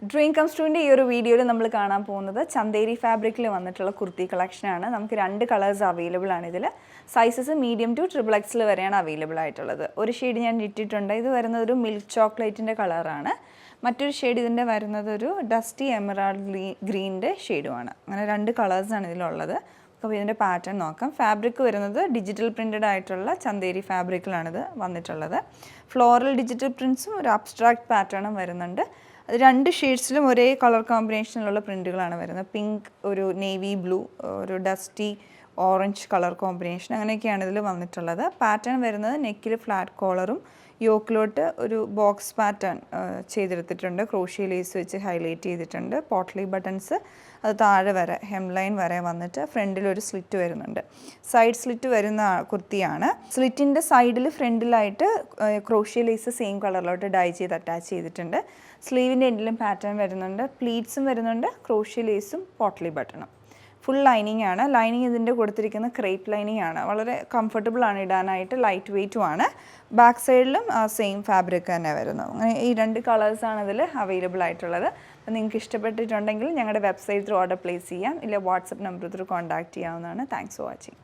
Dream comes ട്രൂവിൻ്റെ ഈ ഒരു വീഡിയോയിൽ നമ്മൾ കാണാൻ പോകുന്നത് ചന്തേരി ഫാബ്രിക്കിൽ വന്നിട്ടുള്ള കുർത്തി കളക്ഷനാണ്. നമുക്ക് 2 കളേഴ്സ് അവൈലബിൾ ആണ്. ഇതിൽ സൈസസ് മീഡിയം ടു XXL വരെയാണ് അവൈലബിൾ ആയിട്ടുള്ളത്. ഒരു ഷെയ്ഡ് ഞാൻ ഇട്ടിട്ടുണ്ട്. ഇത് വരുന്നത് ഒരു മിൽക്ക് ചോക്ലേറ്റിൻ്റെ കളറാണ്. മറ്റൊരു ഷെയ്ഡ് ഇതിൻ്റെ വരുന്നത് ഒരു ഡസ്റ്റി എമറാൾഡ് ഗ്രീനിൻ്റെ ഷെയ്ഡുമാണ്. അങ്ങനെ 2 കളേഴ്സാണ് ഇതിലുള്ളത്. അപ്പോൾ ഇതിൻ്റെ പാറ്റേൺ നോക്കാം. ഫാബ്രിക് വരുന്നത് ഡിജിറ്റൽ പ്രിൻറ്റഡ് ആയിട്ടുള്ള ചന്തേരി ഫാബ്രിക്കിലാണിത് വന്നിട്ടുള്ളത്. ഫ്ലോറൽ ഡിജിറ്റൽ പ്രിൻറ്റ്സും ഒരു അബ്സ്ട്രാക്ട് പാറ്റേണും വരുന്നുണ്ട്. 2 ഷെയ്ഡ്സിലും ഒരേ കളർ കോമ്പിനേഷനിലുള്ള പ്രിൻറ്റുകളാണ് വരുന്നത്. പിങ്ക്, ഒരു നേവി ബ്ലൂ, ഒരു ഡസ്റ്റി ഓറഞ്ച് കളർ കോമ്പിനേഷൻ, അങ്ങനെയൊക്കെയാണ് ഇതിൽ വന്നിട്ടുള്ളത്. പാറ്റേൺ വരുന്നത് നെക്കിൽ ഫ്ലാറ്റ് കോളറും യോക്കിലോട്ട് ഒരു ബോക്സ് പാറ്റേൺ ചെയ്തെടുത്തിട്ടുണ്ട്. ക്രോഷ്യ ലേസ് വെച്ച് ഹൈലൈറ്റ് ചെയ്തിട്ടുണ്ട്. പോട്ട്ലി ബട്ടൺസ് അത് താഴെ വരെ ഹെംലൈൻ വരെ വന്നിട്ട് ഫ്രണ്ടിൽ ഒരു സ്ലിറ്റ് വരുന്നുണ്ട്. സൈഡ് സ്ലിറ്റ് വരുന്ന കുർത്തിയാണ്. സ്ലിറ്റിൻ്റെ സൈഡിൽ ഫ്രണ്ടിലായിട്ട് ക്രോഷ്യ ലേസ് സെയിം കളറിലോട്ട് ഡൈ ചെയ്ത് അറ്റാച്ച് ചെയ്തിട്ടുണ്ട്. സ്ലീവിൻ്റെ എൻഡിലും പാറ്റേൺ വരുന്നുണ്ട്. പ്ലീറ്റ്സും വരുന്നുണ്ട്. ക്രോഷ്യ ലേസും പോട്ട്ലി ബട്ടണും. ഫുൾ ലൈനിങ് ആണ്. ലൈനിങ് ഇതിൻ്റെ കൊടുത്തിരിക്കുന്ന ക്രേപ്പ് ലൈനിങ് ആണ്. വളരെ കംഫർട്ടബിൾ ആണ് ഇടാനായിട്ട്, ലൈറ്റ് വെയ്റ്റും ആണ്. ബാക്ക് സൈഡിലും സെയിം ഫാബ്രിക് തന്നെ വരുന്നു. അങ്ങനെ ഈ 2 കളേഴ്സാണ് ഇതിൽ അവൈലബിൾ ആയിട്ടുള്ളത്. അപ്പോൾ നിങ്ങൾക്ക് ഇഷ്ടപ്പെട്ടിട്ടുണ്ടെങ്കിൽ ഞങ്ങളുടെ വെബ്സൈറ്റ് ത്രൂ ഓർഡർ പ്ലേസ് ചെയ്യാം, ഇല്ല വാട്സപ്പ് നമ്പർ ത്രൂ കോൺടാക്റ്റ് ചെയ്യാവുന്നതാണ്. Thanks for watching.